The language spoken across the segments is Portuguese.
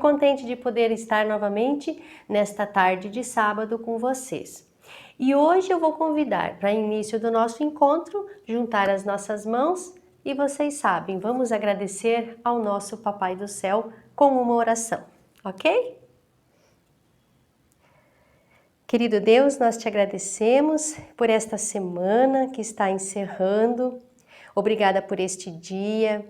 contente de poder estar novamente nesta tarde de sábado com vocês. E hoje eu vou convidar para início do nosso encontro, juntar as nossas mãos e vocês sabem, vamos agradecer ao nosso Papai do Céu com uma oração, ok? Querido Deus, nós te agradecemos por esta semana que está encerrando. Obrigada por este dia,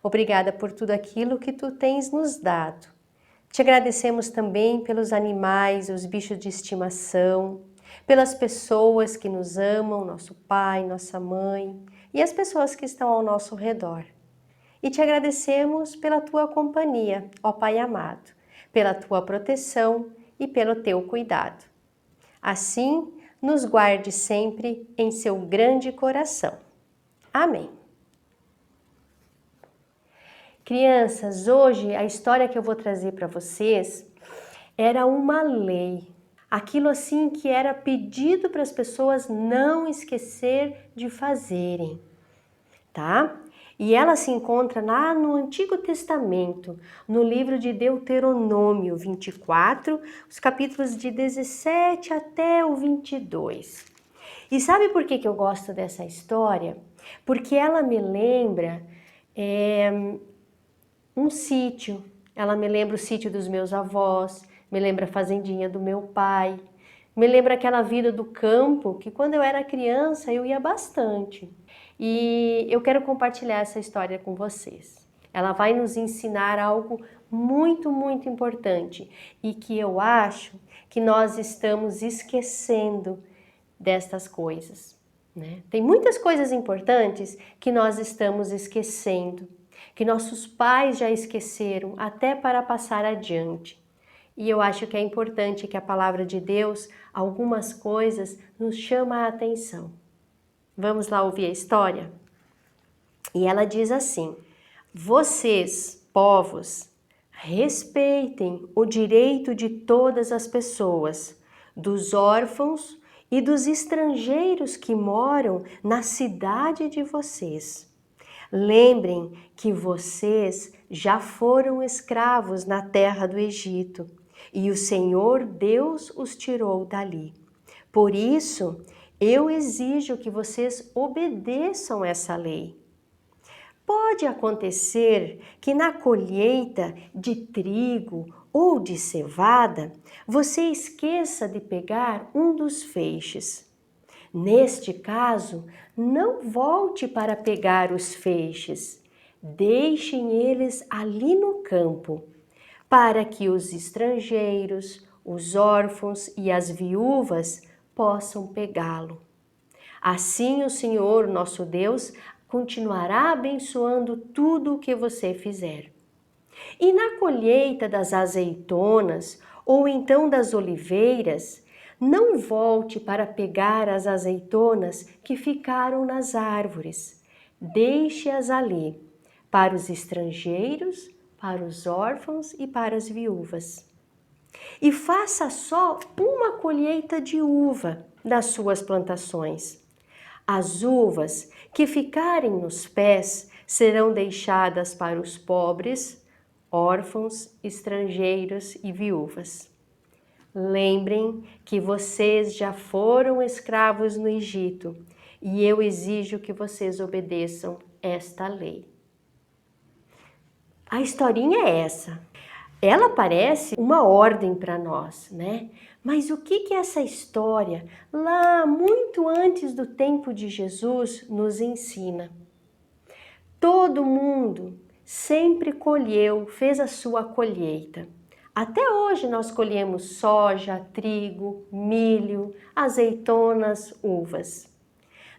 obrigada por tudo aquilo que tu tens nos dado. Te agradecemos também pelos animais, os bichos de estimação, pelas pessoas que nos amam, nosso pai, nossa mãe e as pessoas que estão ao nosso redor. E te agradecemos pela tua companhia, ó Pai amado, pela tua proteção e pelo teu cuidado. Assim, nos guarde sempre em seu grande coração. Amém. Crianças, hoje a história que eu vou trazer para vocês era uma lei. Aquilo assim que era pedido para as pessoas não esquecer de fazerem, tá? E ela se encontra lá no Antigo Testamento, no livro de Deuteronômio 24, os capítulos de 17 até o 22. E sabe por que eu gosto dessa história? Porque ela me lembra um sítio. Ela me lembra o sítio dos meus avós, me lembra a fazendinha do meu pai, me lembra aquela vida do campo que quando eu era criança eu ia bastante. E eu quero compartilhar essa história com vocês. Ela vai nos ensinar algo muito, muito importante e que eu acho que nós estamos esquecendo destas coisas, né? Tem muitas coisas importantes que nós estamos esquecendo, que nossos pais já esqueceram até para passar adiante. E eu acho que é importante que a palavra de Deus, algumas coisas, nos chama a atenção. Vamos lá ouvir a história? E ela diz assim: vocês, povos, respeitem o direito de todas as pessoas, dos órfãos e dos estrangeiros que moram na cidade de vocês. Lembrem que vocês já foram escravos na terra do Egito e o Senhor Deus os tirou dali. Por isso, eu exijo que vocês obedeçam essa lei. Pode acontecer que na colheita de trigo ou de cevada, você esqueça de pegar um dos feixes. Neste caso, não volte para pegar os feixes. Deixem eles ali no campo, para que os estrangeiros, os órfãos e as viúvas possam pegá-lo. Assim o Senhor, nosso Deus, continuará abençoando tudo o que você fizer. E na colheita das azeitonas ou então das oliveiras, não volte para pegar as azeitonas que ficaram nas árvores. Deixe-as ali, para os estrangeiros, para os órfãos e para as viúvas. E faça só uma colheita de uva das suas plantações. As uvas que ficarem nos pés serão deixadas para os pobres, órfãos, estrangeiros e viúvas. Lembrem que vocês já foram escravos no Egito e eu exijo que vocês obedeçam esta lei. A historinha é essa. Ela parece uma ordem para nós, né? Mas o que essa história, lá muito antes do tempo de Jesus, nos ensina? Todo mundo sempre colheu, fez a sua colheita. Até hoje nós colhemos soja, trigo, milho, azeitonas, uvas.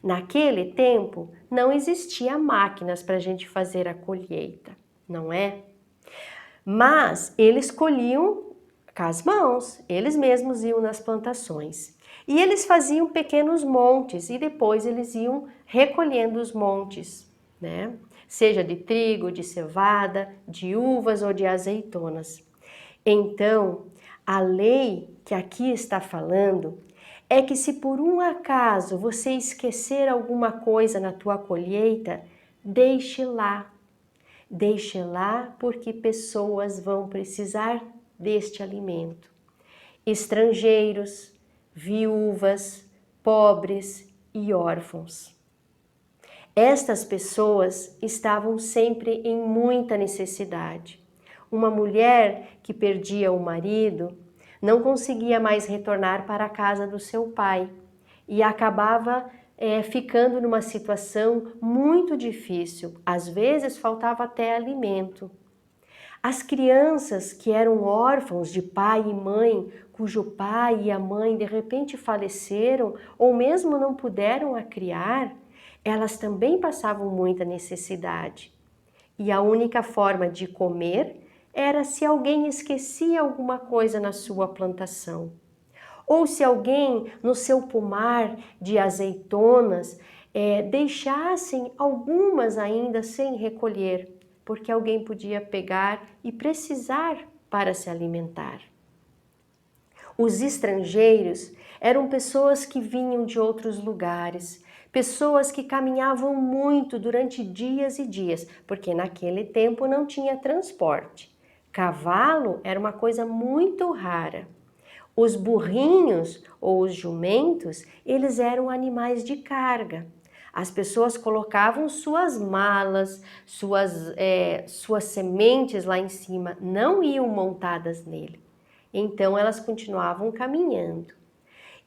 Naquele tempo não existia máquinas para a gente fazer a colheita, não é? Mas eles colhiam com as mãos, eles mesmos iam nas plantações. E eles faziam pequenos montes e depois eles iam recolhendo os montes, né? Seja de trigo, de cevada, de uvas ou de azeitonas. Então, a lei que aqui está falando é que se por um acaso você esquecer alguma coisa na tua colheita, deixe lá. Deixe lá porque pessoas vão precisar deste alimento. Estrangeiros, viúvas, pobres e órfãos. Estas pessoas estavam sempre em muita necessidade. Uma mulher que perdia o marido não conseguia mais retornar para a casa do seu pai e acabava ficando numa situação muito difícil. Às vezes faltava até alimento. As crianças que eram órfãos de pai e mãe, cujo pai e a mãe de repente faleceram ou mesmo não puderam a criar, elas também passavam muita necessidade. E a única forma de comer era se alguém esquecia alguma coisa na sua plantação. Ou se alguém no seu pomar de azeitonas deixassem algumas ainda sem recolher, porque alguém podia pegar e precisar para se alimentar. Os estrangeiros eram pessoas que vinham de outros lugares, pessoas que caminhavam muito durante dias e dias, porque naquele tempo não tinha transporte. Cavalo era uma coisa muito rara. Os burrinhos ou os jumentos, eles eram animais de carga. As pessoas colocavam suas malas, suas sementes lá em cima, não iam montadas nele. Então elas continuavam caminhando.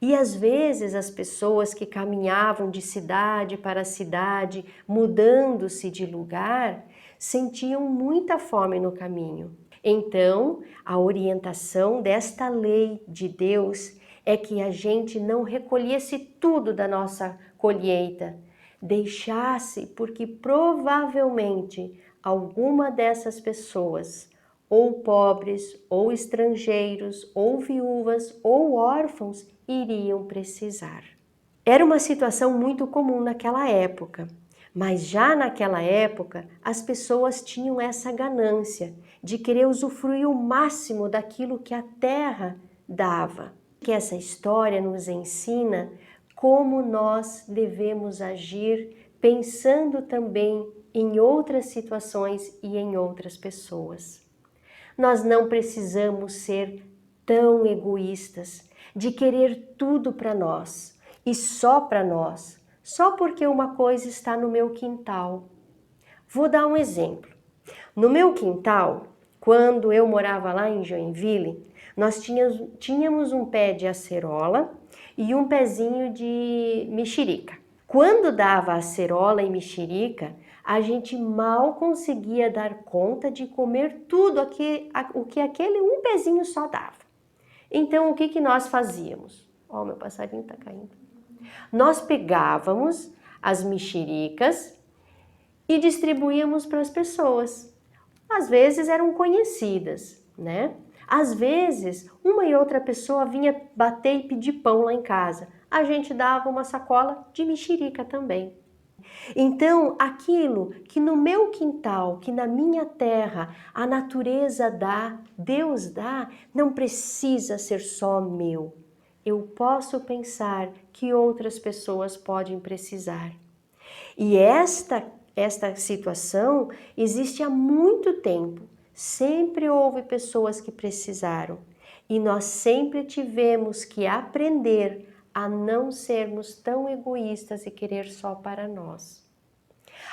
E às vezes as pessoas que caminhavam de cidade para cidade, mudando-se de lugar, sentiam muita fome no caminho. Então, a orientação desta lei de Deus é que a gente não recolhesse tudo da nossa colheita, deixasse, porque provavelmente alguma dessas pessoas, ou pobres, ou estrangeiros, ou viúvas, ou órfãos, iriam precisar. Era uma situação muito comum naquela época. Mas já naquela época, as pessoas tinham essa ganância de querer usufruir o máximo daquilo que a terra dava. Que essa história nos ensina como nós devemos agir, pensando também em outras situações e em outras pessoas. Nós não precisamos ser tão egoístas de querer tudo para nós e só para nós. Só porque uma coisa está no meu quintal. Vou dar um exemplo. No meu quintal, quando eu morava lá em Joinville, nós tínhamos um pé de acerola e um pezinho de mexerica. Quando dava acerola e mexerica, a gente mal conseguia dar conta de comer tudo o que aquele um pezinho só dava. Então, o que nós fazíamos? Ó, meu passarinho tá caindo. Nós pegávamos as mexericas e distribuíamos para as pessoas. Às vezes eram conhecidas, né? Às vezes uma e outra pessoa vinha bater e pedir pão lá em casa. A gente dava uma sacola de mexerica também. Então, aquilo que no meu quintal, que na minha terra, a natureza dá, Deus dá, não precisa ser só meu. Eu posso pensar que outras pessoas podem precisar. E esta situação existe há muito tempo. Sempre houve pessoas que precisaram. E nós sempre tivemos que aprender a não sermos tão egoístas e querer só para nós.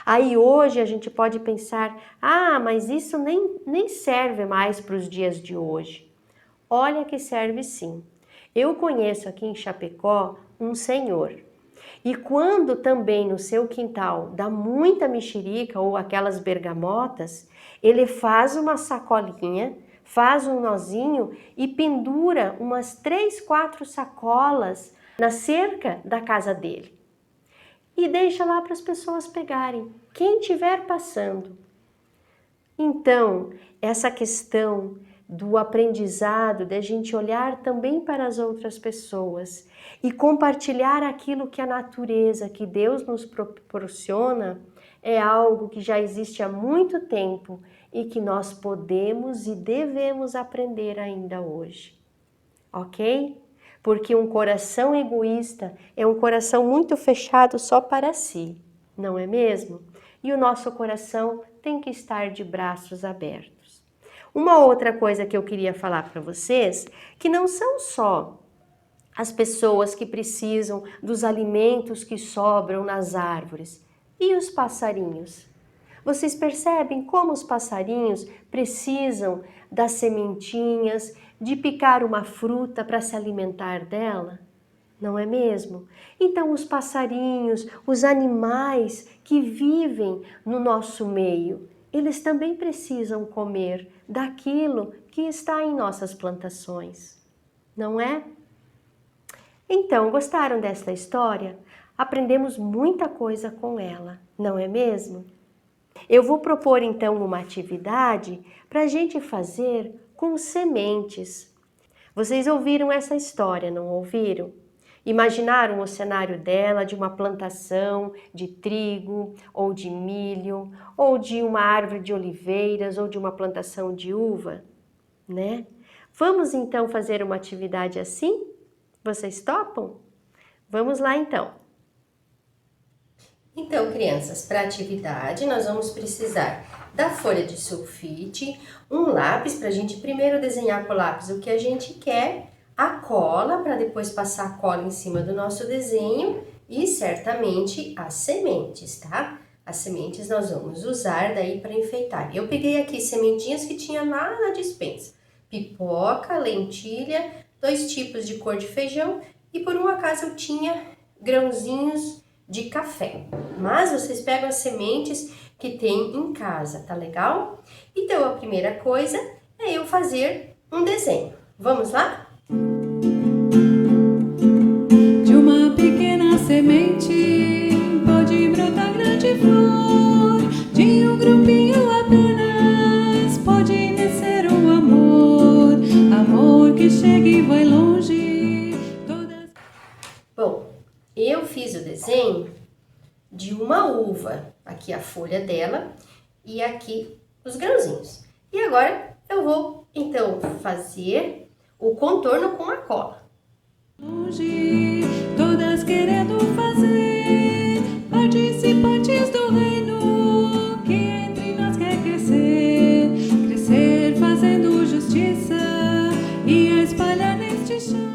Aí hoje a gente pode pensar, mas isso nem serve mais para os dias de hoje. Olha que serve sim. Eu conheço aqui em Chapecó um senhor, e quando também no seu quintal dá muita mexerica ou aquelas bergamotas, ele faz uma sacolinha, faz um nozinho e pendura umas 3, 4 sacolas na cerca da casa dele. E deixa lá para as pessoas pegarem, quem estiver passando. Então, essa questão do aprendizado, de a gente olhar também para as outras pessoas e compartilhar aquilo que a natureza, que Deus nos proporciona, é algo que já existe há muito tempo e que nós podemos e devemos aprender ainda hoje. Ok? Porque um coração egoísta é um coração muito fechado só para si, não é mesmo? e o nosso coração tem que estar de braços abertos. Uma outra coisa que eu queria falar para vocês, que não são só as pessoas que precisam dos alimentos que sobram nas árvores, e os passarinhos. Vocês percebem como os passarinhos precisam das sementinhas, de picar uma fruta para se alimentar dela? Não é mesmo? Então os passarinhos, os animais que vivem no nosso meio, eles também precisam comer daquilo que está em nossas plantações, não é? Então, gostaram desta história? Aprendemos muita coisa com ela, não é mesmo? Eu vou propor então uma atividade para a gente fazer com sementes. Vocês ouviram essa história, não ouviram? Imaginaram o cenário dela de uma plantação de trigo, ou de milho, ou de uma árvore de oliveiras, ou de uma plantação de uva, né? Vamos então fazer uma atividade assim? Vocês topam? Vamos lá então. Então, crianças, para a atividade nós vamos precisar da folha de sulfite, um lápis para a gente primeiro desenhar com o lápis o que a gente quer, a cola para depois passar a cola em cima do nosso desenho e certamente as sementes, tá? As sementes nós vamos usar daí para enfeitar. Eu peguei aqui sementinhas que tinha lá na despensa. Pipoca, lentilha, 2 tipos de cor de feijão e por um acaso eu tinha grãozinhos de café. Mas vocês pegam as sementes que tem em casa, tá legal? Então a primeira coisa é eu fazer um desenho. Vamos lá? De uma pequena semente pode brotar grande flor, de um grupinho apenas pode nascer um amor, amor que chega e vai longe. Bom, eu fiz o desenho de uma uva, aqui a folha dela e aqui os grãozinhos. E agora eu vou então fazer o contorno com a cola. Longe, todas querendo fazer, participantes do reino, que entre nós quer crescer, crescer fazendo justiça e espalhar neste chão.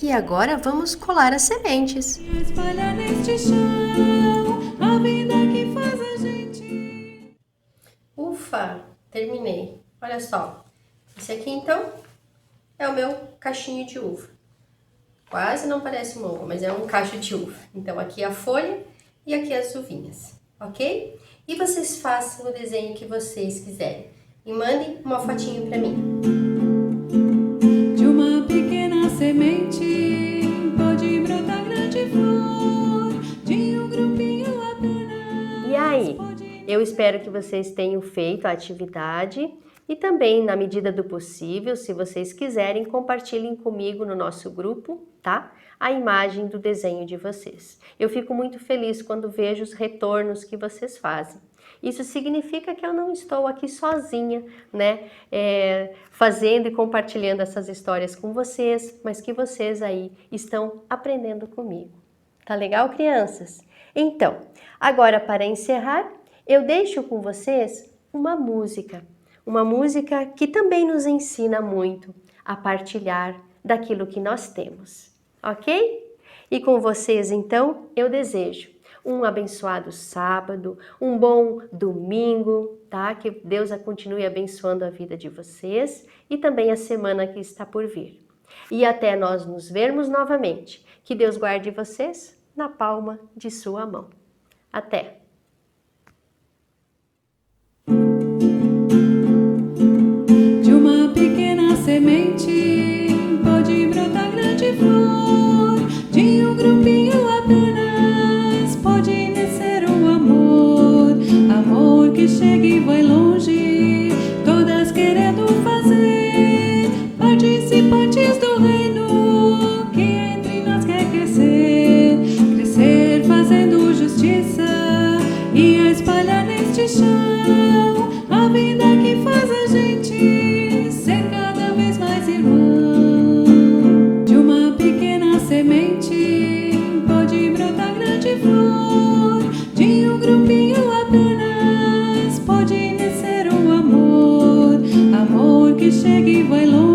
E agora vamos colar as sementes. E espalhar neste chão a vida que faz a gente. Ufa, terminei. Olha só, esse aqui então é o meu cachinho de uva. Quase não parece uma uva, mas é um cacho de uva. Então aqui a folha e aqui as uvinhas, ok? E vocês façam o desenho que vocês quiserem. E mandem uma fotinho pra mim. De uma pequena semente pode brotar grande flor, de um grupinho apenas. E aí? Eu espero que vocês tenham feito a atividade e também, na medida do possível, se vocês quiserem, compartilhem comigo no nosso grupo, tá? A imagem do desenho de vocês. Eu fico muito feliz quando vejo os retornos que vocês fazem. Isso significa que eu não estou aqui sozinha, né? Fazendo e compartilhando essas histórias com vocês, mas que vocês aí estão aprendendo comigo. Tá legal, crianças? Então, agora para encerrar, eu deixo com vocês uma música que também nos ensina muito a partilhar daquilo que nós temos, ok? E com vocês, então, eu desejo um abençoado sábado, um bom domingo, tá? Que Deus continue abençoando a vida de vocês e também a semana que está por vir. E até nós nos vermos novamente. Que Deus guarde vocês na palma de sua mão. Até! Semente pode brotar grande flor, de um grupinho apenas pode nascer um amor, amor que chega e vai longe, todas querendo fazer, participantes do reino, que entre nós quer crescer, crescer fazendo justiça onde chega e vai longe.